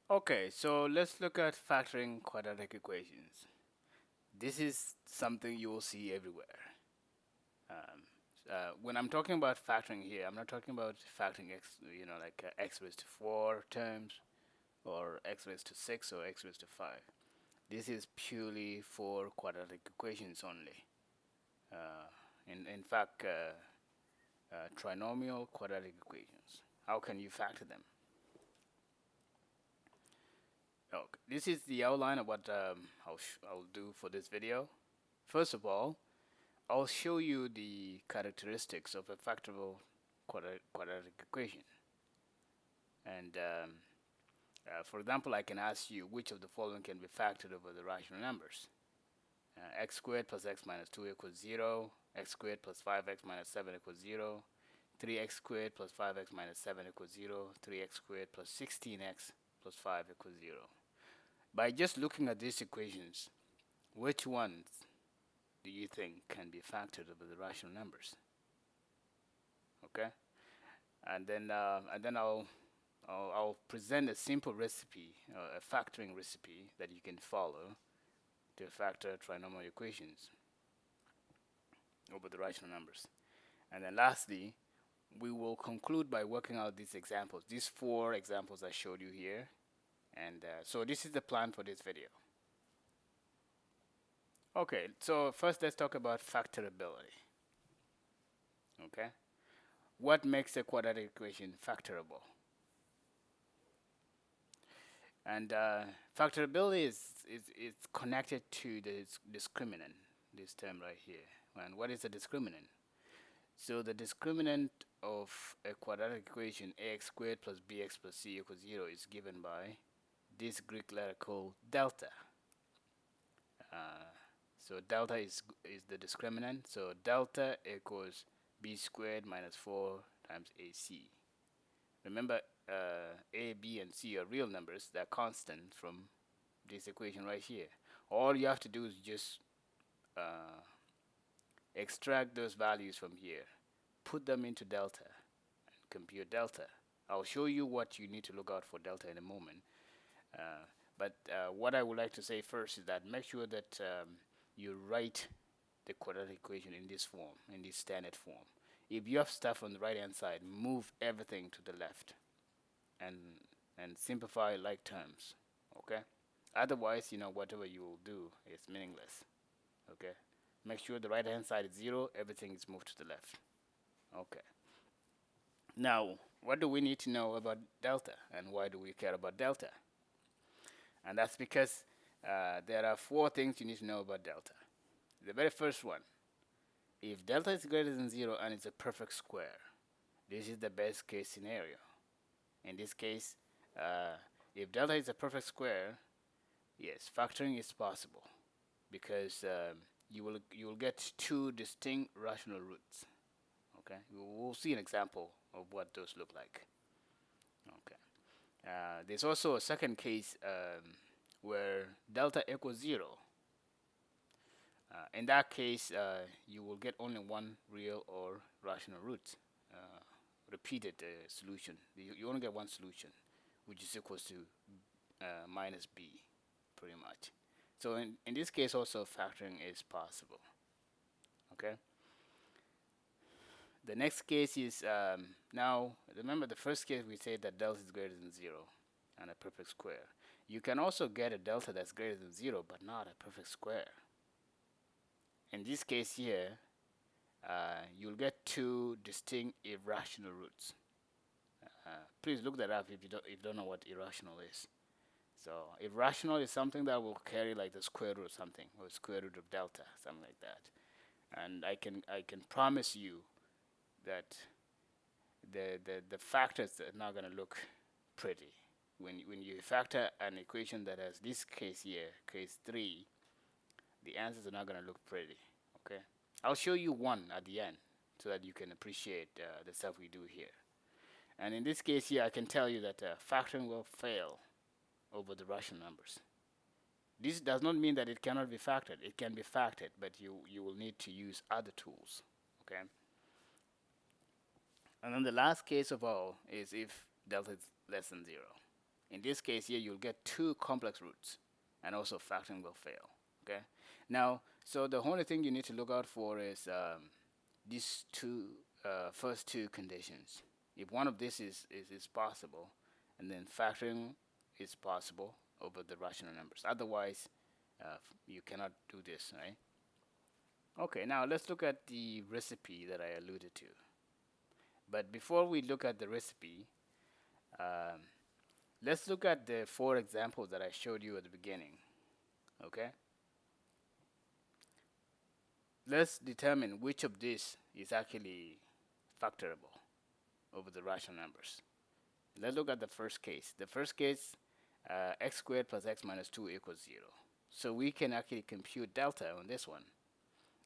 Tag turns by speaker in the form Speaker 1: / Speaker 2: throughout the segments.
Speaker 1: Okay, so let's look at factoring quadratic equations. This is something you will see everywhere. Um, when I'm talking about factoring here, I'm not talking about factoring x, like x raised to 4 terms or x raised to 6 or x raised to 5. This is purely for quadratic equations only. In fact, trinomial quadratic equations. How can you factor them? Okay, this is the outline of what I'll do for this video. First of all, I'll show you the characteristics of a factorable quadratic equation. And for example, I can ask you which of the following can be factored over the rational numbers. X squared plus x minus 2 equals 0, x squared plus 5x minus 7 equals 0, 3x squared plus 5x minus 7 equals 0, 3x squared plus 16x plus 5 equals 0. By just looking at these equations, which ones do you think can be factored over the rational numbers? Okay, and then I'll present a simple recipe, a factoring recipe that you can follow to factor trinomial equations over the rational numbers. And then lastly, we will conclude by working out these examples, these 4 examples I showed you here. And so this is the plan for this video. Okay, so first let's talk about factorability. Okay, what makes a quadratic equation factorable? And factorability is connected to the discriminant, this term right here. And what is a discriminant? So the discriminant of a quadratic equation ax squared plus bx plus c equals 0 is given by this Greek letter called delta. So delta is the discriminant. So delta equals b squared minus 4 times ac. Remember, a, b, and c are real numbers. They're constant from this equation right here. All you have to do is just extract those values from here, put them into delta, and compute delta. I'll show you what you need to look out for delta in a moment. But what I would like to say first is that make sure that you write the quadratic equation in this form, in this standard form. If you have stuff on the right hand side, move everything to the left and simplify like terms. Okay? Otherwise, whatever you will do is meaningless. Okay? Make sure the right hand side is 0, everything is moved to the left. Okay. Now, what do we need to know about delta, and why do we care about delta? And that's because there are 4 things you need to know about delta. The very first one, if delta is greater than 0 and it's a perfect square, this is the best case scenario. In this case, if delta is a perfect square, yes, factoring is possible because you will get 2 distinct rational roots. Okay, we'll see an example of what those look like. Okay, there's also a second case where delta equals 0. In that case, you will get only one real or rational root. Repeated solution. You only get one solution, which is equals to minus b, pretty much. So in this case also factoring is possible. Okay. The next case is now remember the first case we said that delta is greater than 0 and a perfect square. You can also get a delta that's greater than 0 but not a perfect square. In this case here, you'll get 2 distinct irrational roots. Please look that up if you don't know what irrational is. So irrational is something that will carry like the square root of something, or square root of delta, something like that. And I can promise you that the factors are not going to look pretty. When you factor an equation that has this case here, case 3, the answers are not going to look pretty. Okay, I'll show you one at the end so that you can appreciate the stuff we do here. And in this case here, I can tell you that factoring will fail over the rational numbers. This does not mean that it cannot be factored. It can be factored, but you will need to use other tools. Okay. And then the last case of all is if delta is less than 0. In this case here, you'll get two complex roots, and also factoring will fail. Okay. Now, so the only thing you need to look out for is these two first two conditions. If one of this is possible, and then factoring is possible over the rational numbers. Otherwise, you cannot do this, right? Okay, now let's look at the recipe that I alluded to. But before we look at the recipe, let's look at the 4 examples that I showed you at the beginning. Okay? Let's determine which of these is actually factorable over the rational numbers. Let's look at the first case. The first case, x squared plus x minus 2 equals 0. So we can actually compute delta on this one.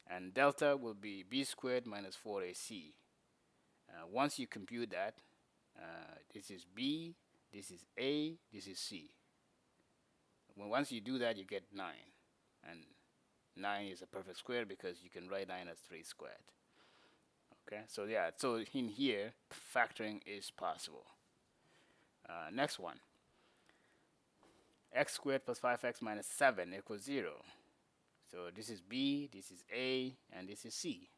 Speaker 1: And delta will be b squared minus 4ac. Once you compute that, this is b, this is a, this is c. Once you do that, you get 9. And 9 is a perfect square because you can write 9 as 3 squared. Okay, so yeah, so in here, factoring is possible. Next one. X squared plus 5x minus 7 equals 0. So this is b, this is a, and this is c.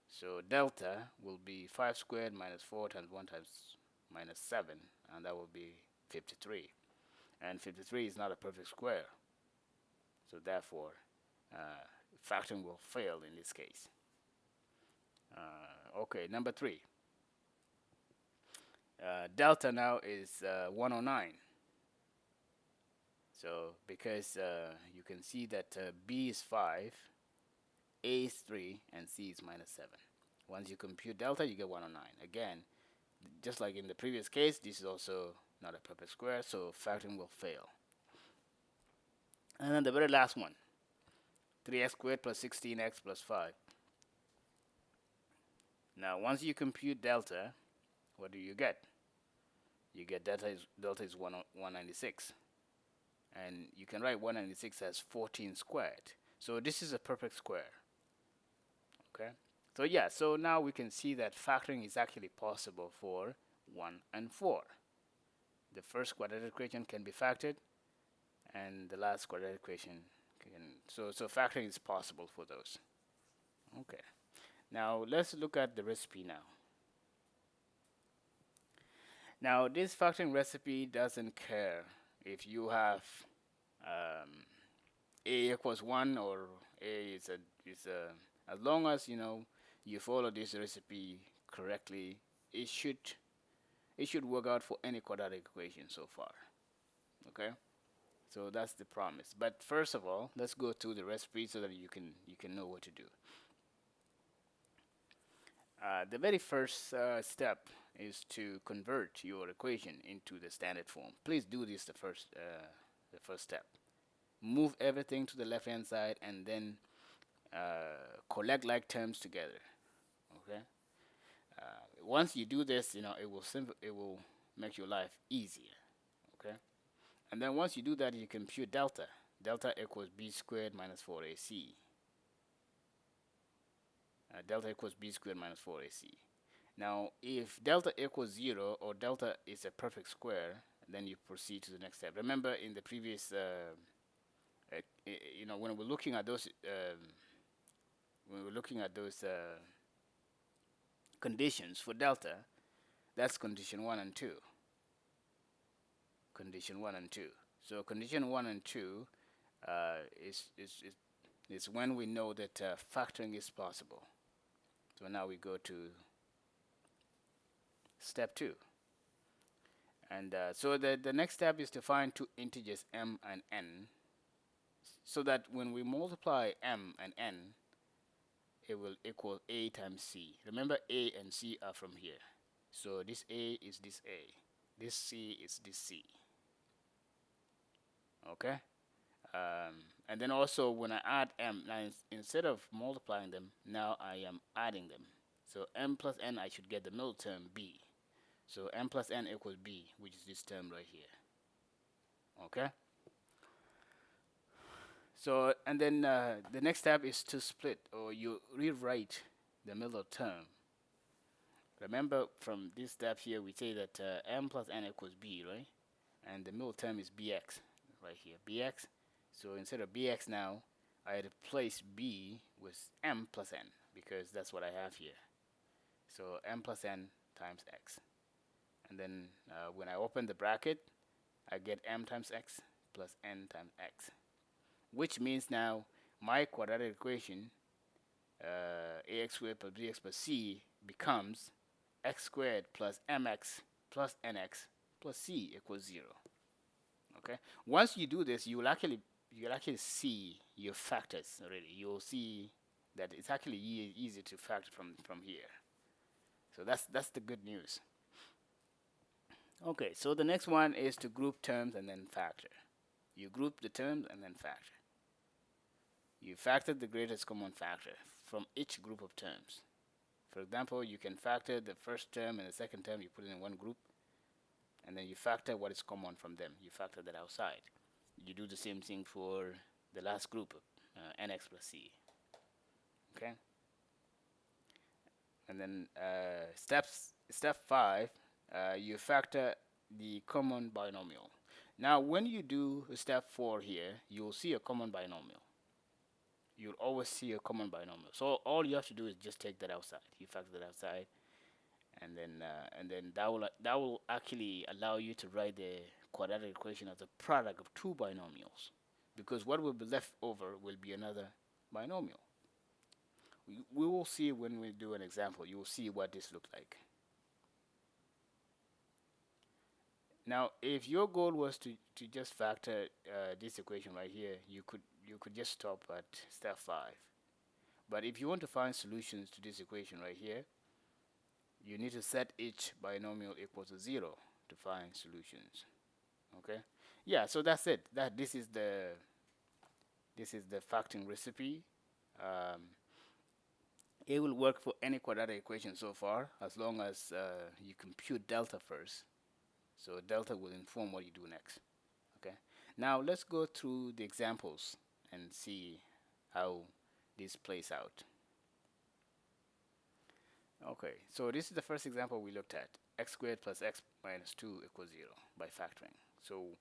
Speaker 1: So delta will be 5 squared minus 4 times 1 times minus 7, and that will be 53. And 53 is not a perfect square. So therefore, factoring will fail in this case. Okay, number 3. Delta now is 109. So because you can see that b is 5, a is 3, and c is minus 7. Once you compute delta, you get 109. Again, just like in the previous case, this is also not a perfect square, so factoring will fail. And then the very last one, 3x squared plus 16x plus 5. Now, once you compute delta, what do you get? You get delta is 196. And you can write 196 as 14 squared. So this is a perfect square. Okay? So yeah, so now we can see that factoring is actually possible for 1 and 4. The first quadratic equation can be factored, and the last quadratic equation can, so factoring is possible for those. Okay. Now let's look at the recipe now. Now this factoring recipe doesn't care if you have a equals 1 or a is as long as you follow this recipe correctly, it should work out for any quadratic equation so far. Okay, so that's the promise. But first of all, let's go through the recipe so that you can know what to do. The very first step is to convert your equation into the standard form. Please do this the first step. Move everything to the left hand side and then collect like terms together. Okay. Once you do this, it will make your life easier. Okay. And then once you do that, you compute delta. Delta equals b squared minus 4ac. Delta equals b squared minus 4ac. Now, if delta equals 0 or delta is a perfect square, then you proceed to the next step. Remember, in the previous, when we're looking at those, conditions for delta, that's condition 1 and 2. Condition 1 and 2. So condition 1 and 2 is when we know that factoring is possible. So now we go to step 2. And so the next step is to find two integers m and n, so that when we multiply m and n, it will equal a times c. Remember, a and c are from here. So this a is this a. This c is this c. Okay? And then also when I add m, now instead of multiplying them, now I am adding them. So m plus n, I should get the middle term b. So m plus n equals b, which is this term right here. Okay? So, and then the next step is to split, or you rewrite the middle term. Remember, from this step here, we say that m plus n equals b, right? and the middle term is bx right here, bx. So instead of bx now, I replace b with m plus n, because that's what I have here. So m plus n times x, and then when I open the bracket, I get m times x plus n times x, which means now my quadratic equation, ax squared plus bx plus c, becomes x squared plus mx plus nx plus c equals 0. Okay. Once you do this, you'll actually see your factors already. You'll see that it's actually easy to factor from here. So that's the good news. Okay. So the next one is to group terms and then factor. You group the terms and then factor. You factor the greatest common factor from each group of terms. For example, you can factor the first term and the second term, you put it in one group, and then you factor what is common from them. You factor that outside. You do the same thing for the last group, nx plus c. Okay? And then step 5, you factor the common binomial. Now, when you do step 4 here, you'll see a common binomial. You'll always see a common binomial. So all you have to do is just take that outside. You factor that outside, and then that will actually allow you to write the quadratic equation as a product of two binomials, because what will be left over will be another binomial. We will see when we do an example. You will see what this looks like. Now, if your goal was to just factor this equation right here, you could just stop at step 5. But if you want to find solutions to this equation right here, you need to set each binomial equal to 0 to find solutions. Okay? Yeah, so that's it. This is the factoring recipe. It will work for any quadratic equation so far, as long as you compute delta first. So delta will inform what you do next. Okay. Now let's go through the examples and see how this plays out. Okay, so this is the first example we looked at. X squared plus x minus 2 equals 0 by factoring. So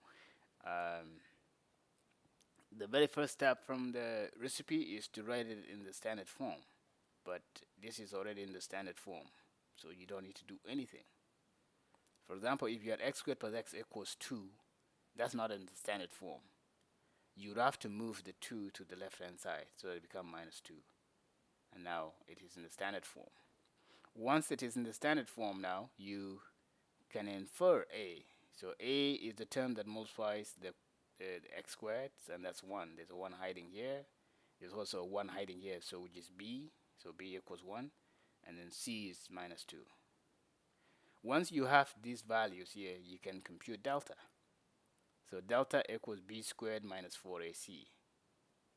Speaker 1: the very first step from the recipe is to write it in the standard form. But this is already in the standard form, so you don't need to do anything. For example, if you had x squared plus x equals 2, that's not in the standard form. You'd have to move the 2 to the left-hand side so that it becomes minus 2. And now it is in the standard form. Once it is in the standard form now, you can infer a. So a is the term that multiplies the x squared, and that's 1. There's a 1 hiding here. There's also a 1 hiding here, so which is b. So b equals 1. And then c is minus 2. Once you have these values here, you can compute delta. So delta equals b squared minus 4ac.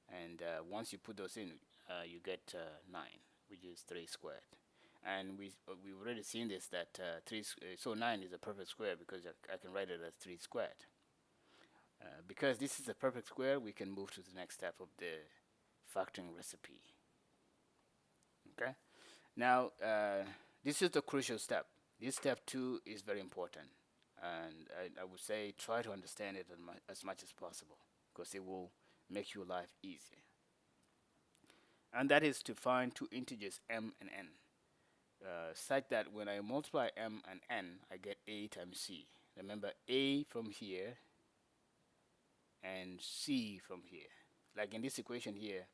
Speaker 1: And once you put those in, you get 9, which is 3 squared. And we've already seen this, that 9 is a perfect square, because I can write it as 3 squared. Because this is a perfect square, we can move to the next step of the factoring recipe. Okay. Now, this is the crucial step. This step 2 is very important, and I would say try to understand it as much as possible, because it will make your life easier. And that is to find two integers m and n, such that when I multiply m and n, I get a times c. Remember, a from here and c from here. Like in this equation here,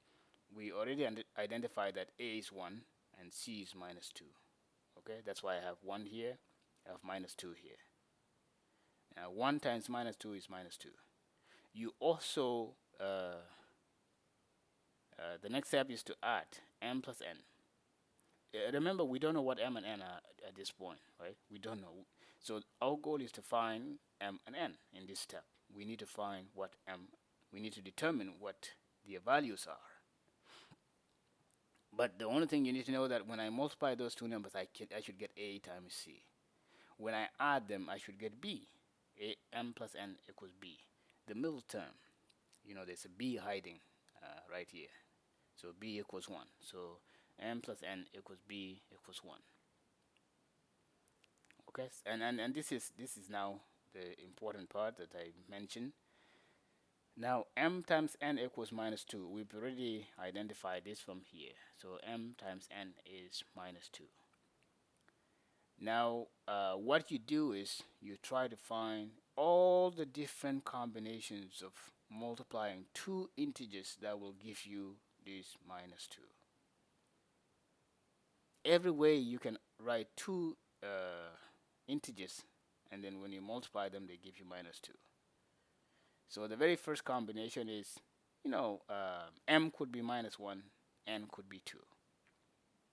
Speaker 1: we already identified that a is 1 and c is minus 2. Okay, that's why I have 1 here, I have minus 2 here. Now 1 times minus 2 is minus 2. You also, the next step is to add m plus n. Remember, we don't know what m and n are at this point, right? We don't know. So our goal is to find m and n in this step. We need to find what we need to determine what their values are. But the only thing you need to know that when I multiply those two numbers, I should get a times c. When I add them, I should get b. M plus n equals b. The middle term, there's a b hiding right here. So b equals 1. So m plus n equals b equals 1. Okay, and this is now the important part that I mentioned. Now, m times n equals minus 2. We've already identified this from here. So m times n is minus 2. Now, what you do is you try to find all the different combinations of multiplying two integers that will give you this minus 2. Every way you can write two integers, and then when you multiply them, they give you minus 2. So the very first combination is, m could be minus 1, n could be 2.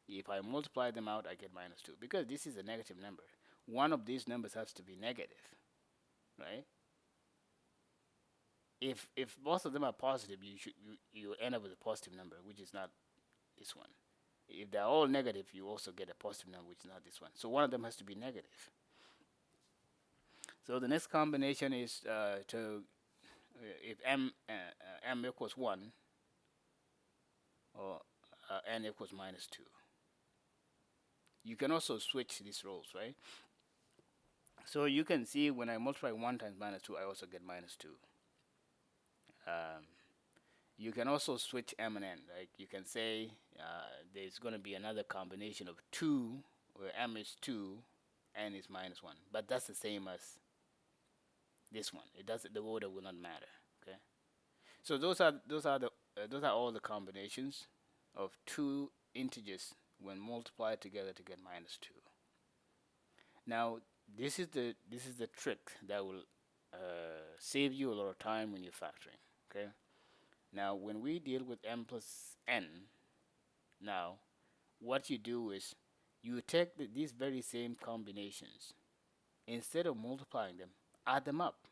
Speaker 1: If I multiply them out, I get minus 2. Because this is a negative number, one of these numbers has to be negative, right? If both of them are positive, you end up with a positive number, which is not this one. If they're all negative, you also get a positive number, which is not this one. So one of them has to be negative. So the next combination is if m equals 1, or n equals minus 2. You can also switch these roles, right? So you can see when I multiply 1 times minus 2, I also get minus 2. You can also switch m and n. Like you can say there's going to be another combination of 2, where m is 2, n is minus 1. But that's the same as this one. It doesn't. The order will not matter. Okay. So those are all the combinations of two integers when multiplied together to get minus 2. Now this is the trick that will save you a lot of time when you're factoring. Okay. Now when we deal with m plus n, now what you do is you take these very same combinations, instead of multiplying them, add them up.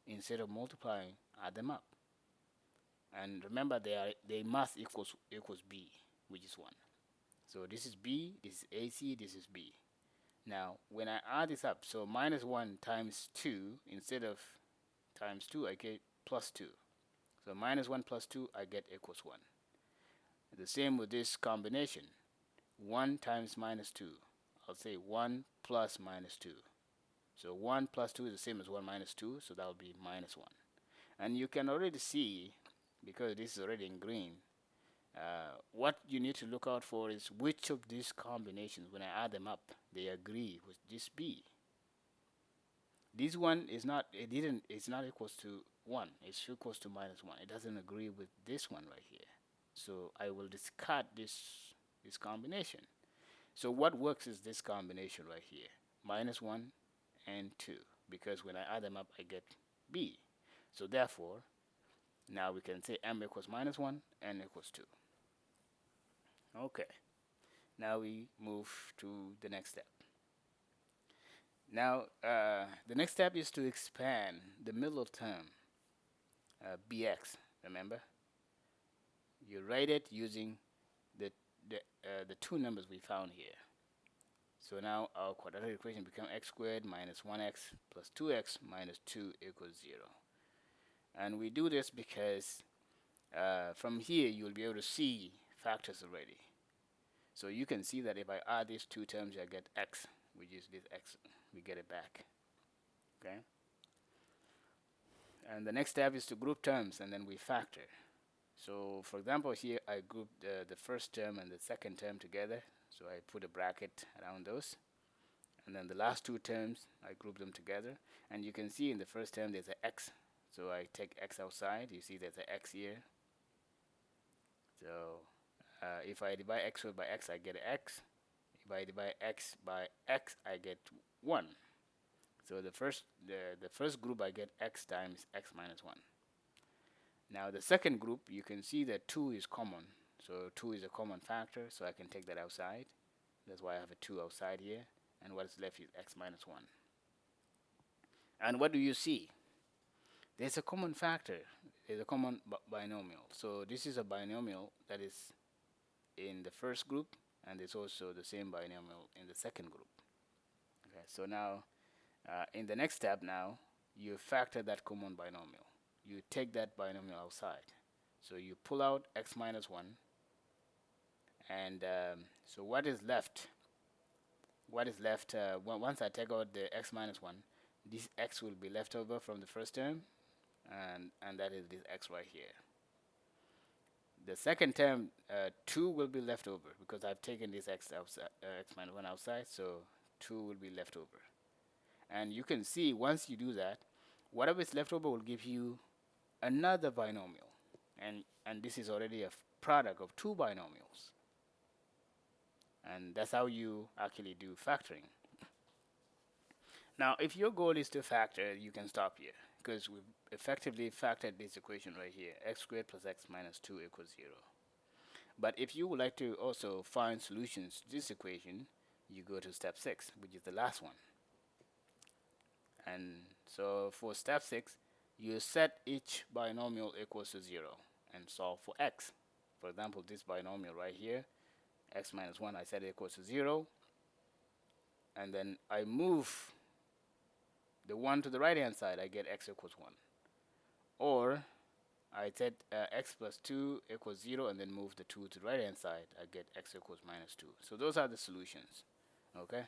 Speaker 1: Instead of multiplying, add them up. And remember, they must equals b, which is 1. So this is b, this is ac, this is b. Now when I add this up, so minus 1 times 2, instead of times 2, I get plus 2. So minus 1 plus 2, I get equals 1. The same with this combination. 1 times minus 2, I'll say 1 plus minus 2. So 1 plus 2 is the same as 1 minus 2, so that will be minus 1. And you can already see, because this is already in green, what you need to look out for is which of these combinations, when I add them up, they agree with this b. This one is not, it's not equals to 1, it's equals to minus 1. It doesn't agree with this one right here. So I will discard this combination. So what works is this combination right here, minus 1 and 2, because when I add them up, I get b. So therefore, now we can say m equals minus 1, n equals 2. Okay. Now we move to the next step. Now, the next step is to expand the middle term, bx. Remember, you write it using the two numbers we found here. So now our quadratic equation becomes x squared minus 1x plus 2x minus 2 equals 0. And we do this because from here you'll be able to see factors already. So you can see that if I add these two terms, I get x, which is this x. We get it back. Okay. And the next step is to group terms, and then we factor. So for example, here I grouped the first term and the second term together. So I put a bracket around those. And then the last two terms, I group them together. And you can see in the first term there's an x. So I take x outside. You see there's an x here. So if I divide x by x, I get an x. If I divide x by x, I get 1. So the first group, I get x times x minus 1. Now the second group, you can see that 2 is common. So 2 is a common factor, so I can take that outside. That's why I have a 2 outside here. And what is left is x minus 1. And what do you see? There's a common factor. There's a common binomial. So this is a binomial that is in the first group, and there's also the same binomial in the second group. Okay, so now in the next step, now you factor that common binomial. You take that binomial outside. So you pull out x minus 1, and so what is left? Once I take out the x minus 1, this x will be left over from the first term, and that is this x right here. The second term, 2 will be left over because I've taken this x outside, x minus 1 outside, so 2 will be left over. And you can see once you do that, whatever is left over will give you another binomial, and this is already a product of two binomials. And that's how you actually do factoring. Now, if your goal is to factor, you can stop here because we've effectively factored this equation right here, x squared plus x minus 2 equals 0. But if you would like to also find solutions to this equation, you go to step 6, which is the last one. And so for step 6, you set each binomial equals to 0 and solve for x. For example, this binomial right here, x minus 1, I set it equals to 0. And then I move the 1 to the right hand side, I get x equals 1. Or I set x plus 2 equals 0 and then move the 2 to the right hand side, I get x equals minus 2. So those are the solutions. Okay.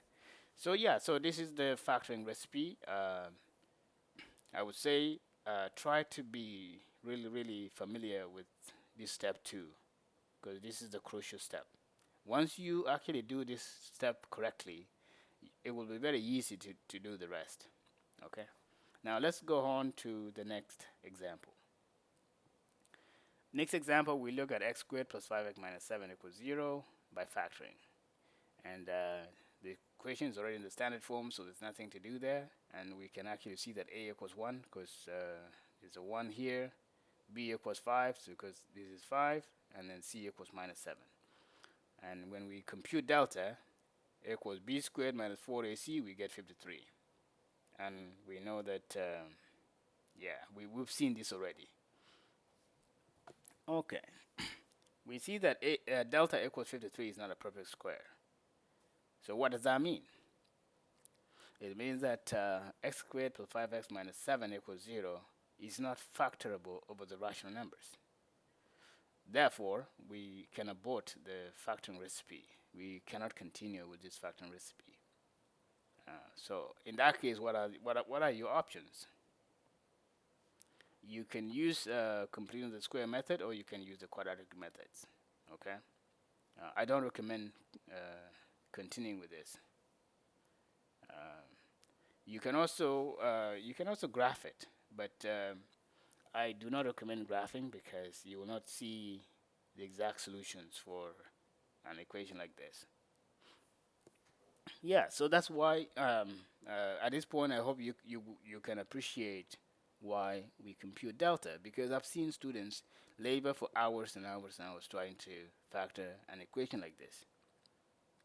Speaker 1: So yeah, so this is the factoring recipe. I would say try to be really familiar with this step 2, because this is the crucial step. Once you actually do this step correctly, it will be very easy to do the rest. Okay. Now let's go on to the next example. Next example, we look at x squared plus 5x minus 7 equals 0 by factoring. And the equation is already in the standard form, so there's nothing to do there. And we can actually see that a equals 1 because there's a 1 here, b equals 5 so because this is 5, and then c equals minus 7. And when we compute delta, a equals b squared minus 4ac, we get 53. And we know that, yeah, we've seen this already. Okay. We see that delta equals 53 is not a perfect square. So what does that mean? It means that x squared plus 5x minus 7 equals 0 is not factorable over the rational numbers. Therefore, we can abort the factoring recipe. We cannot continue with this factoring recipe. So in that case, what are your options? You can use completing the square method, or you can use the quadratic methods. Okay. I don't recommend continuing with this. You can also graph it, but I do not recommend graphing because you will not see the exact solutions for an equation like this. Yeah, so that's why at this point I hope you can appreciate why we compute delta, because I've seen students labor for hours and hours and hours trying to factor an equation like this,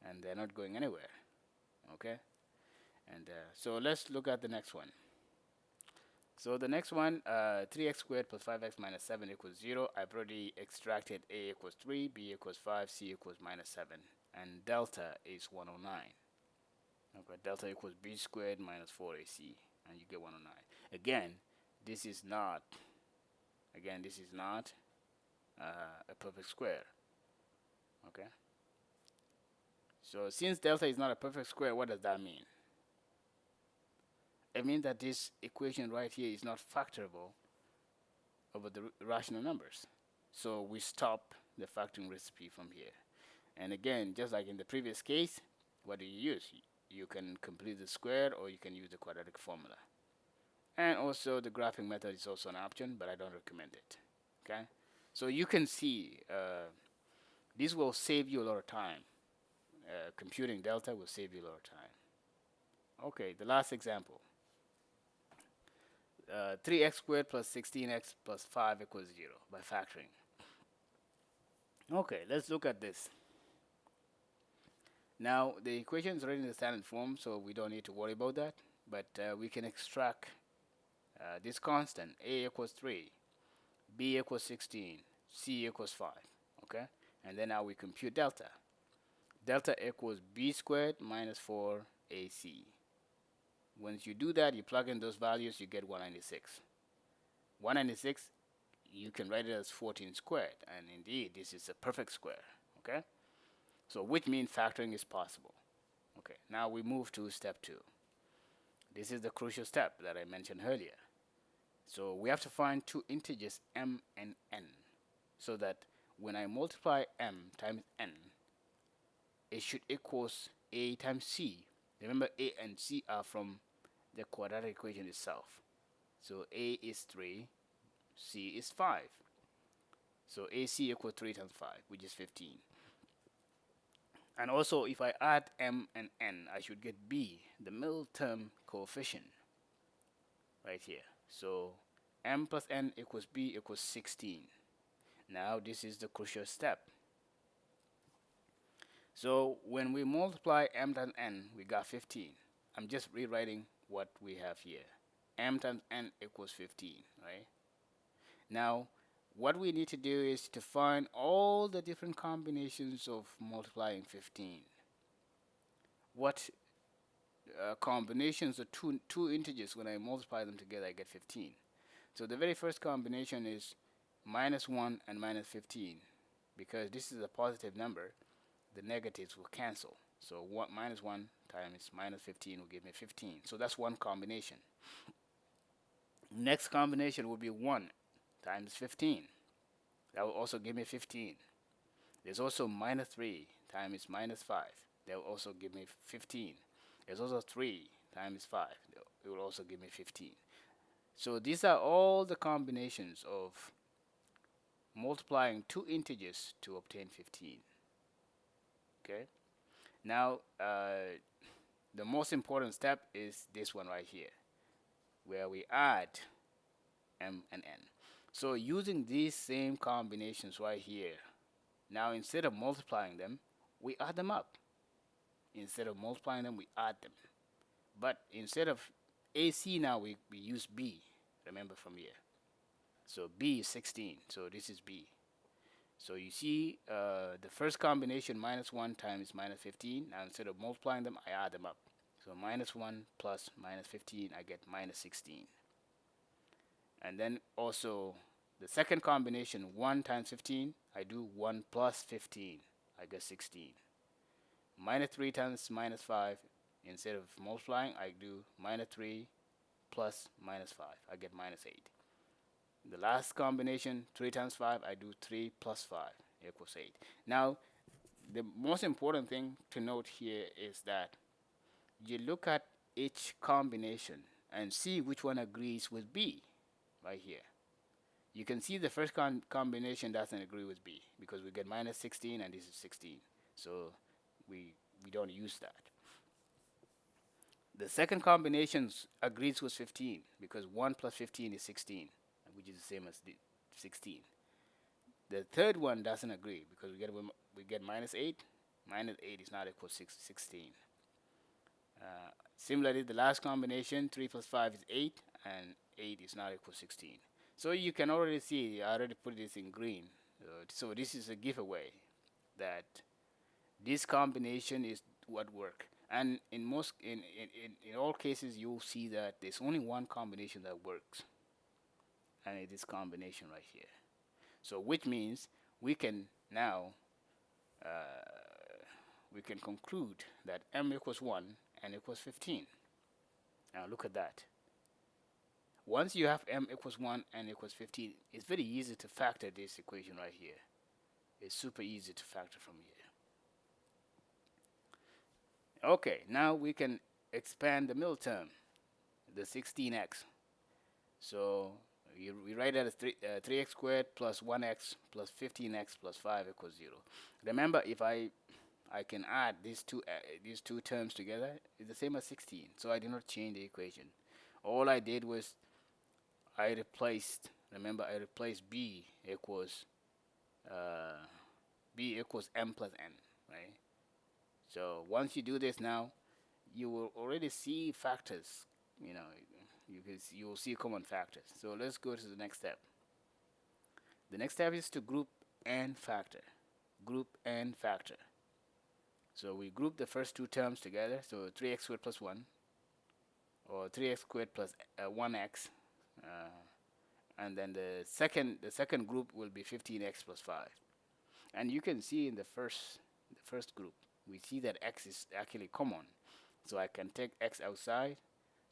Speaker 1: and they're not going anywhere. Okay, and so let's look at the next one. So the next one, 3x squared plus 5x minus 7 equals 0. I've already extracted a equals 3, b equals 5, c equals minus 7, and delta is 109. Okay, delta equals b squared minus 4ac, and you get 109. Again, this is not a perfect square. Okay. So since delta is not a perfect square, what does that mean? It means that this equation right here is not factorable over the rational numbers. So we stop the factoring recipe from here. And again, just like in the previous case, what do you use? You can complete the square, or you can use the quadratic formula. And also the graphing method is also an option, but I don't recommend it. Okay? So you can see this will save you a lot of time. Computing delta will save you a lot of time. Okay, the last example. 3x squared plus 16x plus 5 equals 0 by factoring. Okay, let's look at this. Now, the equation is already in the standard form, so we don't need to worry about that. But we can extract this constant, a equals 3, b equals 16, c equals 5. Okay? And then now we compute delta. Delta equals b squared minus 4ac. Once you do that, you plug in those values, you get 196. 196, you can write it as 14 squared. And indeed, this is a perfect square. Okay? So which means factoring is possible. Okay, now we move to step 2. This is the crucial step that I mentioned earlier. So we have to find two integers m and n, so that when I multiply m times n, it should equals a times c. Remember, a and c are from the quadratic equation itself. So a is 3, c is 5. So ac equals 3 times 5, which is 15. And also, if I add m and n, I should get b, the middle term coefficient, right here. So m plus n equals b equals 16. Now this is the crucial step. So when we multiply m times n, we got 15. I'm just rewriting what we have here. M times n equals 15, right? Now, what we need to do is to find all the different combinations of multiplying 15. What combinations of two integers, when I multiply them together, I get 15. So the very first combination is minus 1 and minus 15. Because this is a positive number, the negatives will cancel. So minus 1 times minus 15 will give me 15. So that's one combination. Next combination will be 1 times 15. That will also give me 15. There's also minus 3 times minus 5. That will also give me 15. There's also 3 times 5. It will also give me 15. So these are all the combinations of multiplying two integers to obtain 15. Okay. Now, the most important step is this one right here, where we add m and n. So using these same combinations right here, now instead of multiplying them, we add them up. Instead of multiplying them, we add them. But instead of AC now, we use B, remember from here. So B is 16, so this is B. So you see the first combination, minus 1 times minus 15. Now instead of multiplying them, I add them up. So minus 1 plus minus 15, I get minus 16. And then also the second combination, 1 times 15, I do 1 plus 15, I get 16. Minus 3 times minus 5, instead of multiplying, I do minus 3 plus minus 5, I get minus 8. The last combination, 3 times 5, I do 3 plus 5 equals 8. Now, the most important thing to note here is that you look at each combination and see which one agrees with B right here. You can see the first combination doesn't agree with B because we get minus 16 and this is 16. So we don't use that. The second combination agrees with 15 because 1 plus 15 is 16, which is the same as 16. The third one doesn't agree because we get minus 8. Minus 8 is not equal to 16. Similarly, the last combination, 3 plus 5 is 8, and 8 is not equal to 16. So you can already see, I already put this in green. So this is a giveaway that this combination is what works. And in all cases, you'll see that there's only one combination that works, and it is combination right here. So which means we can now we can conclude that m equals 1 and equals 15. Now look at that. Once you have m equals 1 and equals 15, it's very easy to factor this equation right here. It's super easy to factor from here. Okay, now we can expand the middle term, the 16x. So we write that as 3x squared plus 1x plus 15x plus 5 equals 0. Remember, if I can add these two terms together, it's the same as 16. So I did not change the equation. All I did was I replaced b equals m plus n, right? So once you do this now, you will already see factors. You will see common factors. So let's go to the next step. The next step is to group and factor. Group and factor. So we group the first two terms together. So 3x squared plus 1, or 3x squared plus 1x, and then the second group will be 15x plus 5. And you can see in the first group, we see that x is actually common. So I can take x outside.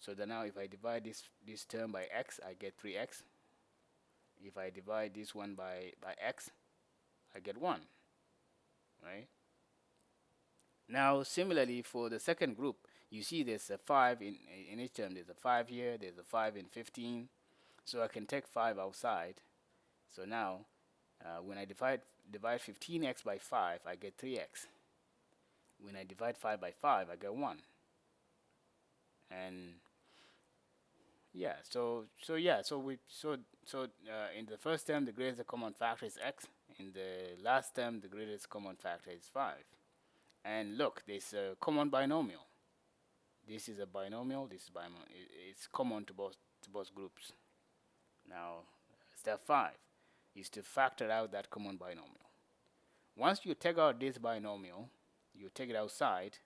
Speaker 1: So then now if I divide this term by x, I get 3x. If I divide this one by x, I get 1, right? Now similarly for the second group, you see there's a 5 in each term. There's a 5 here, there's a 5 in 15, so I can take 5 outside. So now when I divide 15x by 5, I get 3x. When I divide 5 by 5, I get 1. And yeah, so in the first term, the greatest common factor is x. In the last term, the greatest common factor is 5. And look, there's a common binomial. This is a binomial. This is binomial. It's common to both groups. Now, step 5 is to factor out that common binomial. Once you take out this binomial, you take it outside,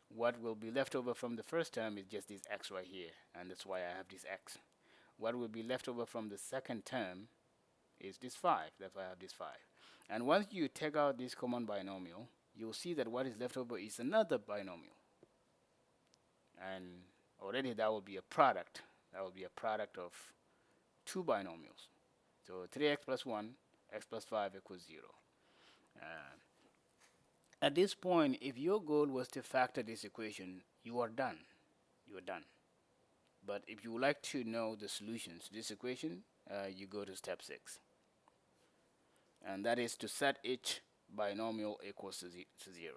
Speaker 1: what will be left over from the first term is just this x right here, and that's why I have this x. What will be left over from the second term is this 5, that's why I have this 5. And once you take out this common binomial, you'll see that what is left over is another binomial. And already that will be a product. That will be a product of two binomials. So 3x plus 1, x plus 5 equals 0. At this point, if your goal was to factor this equation, you are done. You are done. But if you would like to know the solutions to this equation, you go to step 6. And that is to set each binomial equals to 0.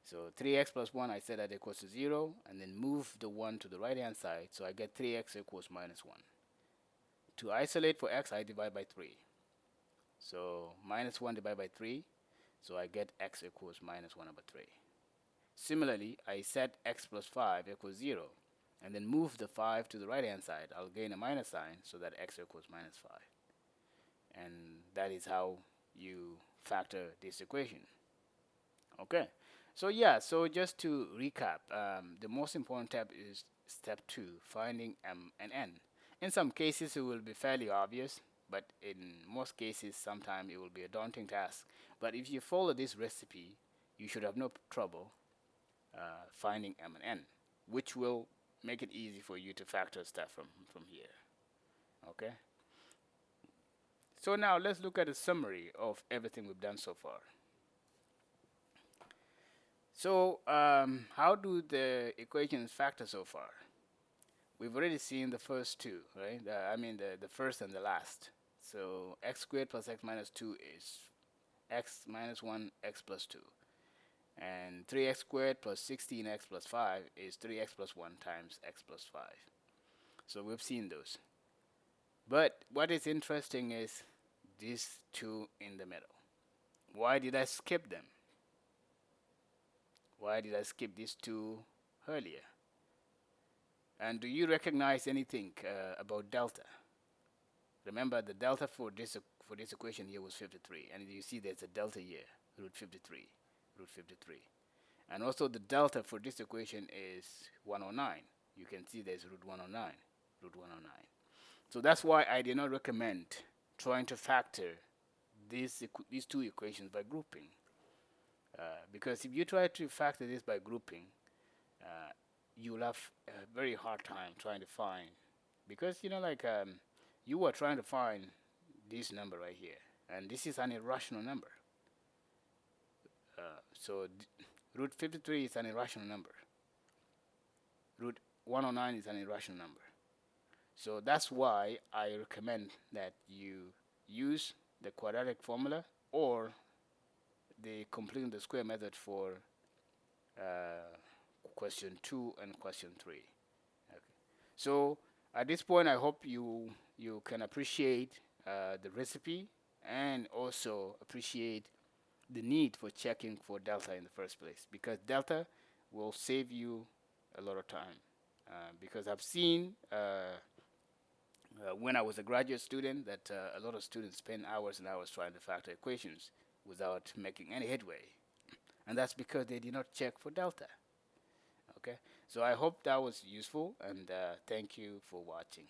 Speaker 1: So 3x plus 1, I said that equals to 0, and then move the 1 to the right-hand side, so I get 3x equals minus 1. To isolate for x, I divide by 3. So minus 1 divided by 3, so I get x equals minus 1 over 3. Similarly, I set x plus 5 equals 0, and then move the 5 to the right-hand side. I'll gain a minus sign, so that x equals minus 5. And that is how you factor this equation. Okay, so yeah, so just to recap, the most important step is step 2, finding m and n. In some cases it will be fairly obvious, but in most cases sometimes it will be a daunting task. But if you follow this recipe, you should have no trouble finding m and n, which will make it easy for you to factor stuff from here. Okay, so now let's look at a summary of everything we've done so far. So how do the equations factor so far? We've already seen the first two, right? The first and the last. So x squared plus x minus 2 is x minus 1, x plus 2. And 3x squared plus 16x plus 5 is 3x plus 1 times x plus 5. So we've seen those. But what is interesting is these two in the middle. Why did I skip them? Why did I skip these two earlier? And do you recognize anything about delta? Remember, the delta for this equation here was 53, and you see there's a delta here, root 53. And also the delta for this equation is 109. You can see there's root 109. So that's why I did not recommend trying to factor these two equations by grouping. Because if you try to factor this by grouping, you'll have a very hard time trying to find, because you are trying to find this number right here, and this is an irrational number. So root 53 is an irrational number. Root 109 is an irrational number. So that's why I recommend that you use the quadratic formula or the completing the square method for question 2 and question 3. Okay. So at this point, I hope you can appreciate the recipe and also appreciate the need for checking for delta in the first place, because delta will save you a lot of time. Because I've seen when I was a graduate student that a lot of students spend hours and hours trying to factor equations without making any headway, and that's because they did not check for delta. Okay, so I hope that was useful, and thank you for watching.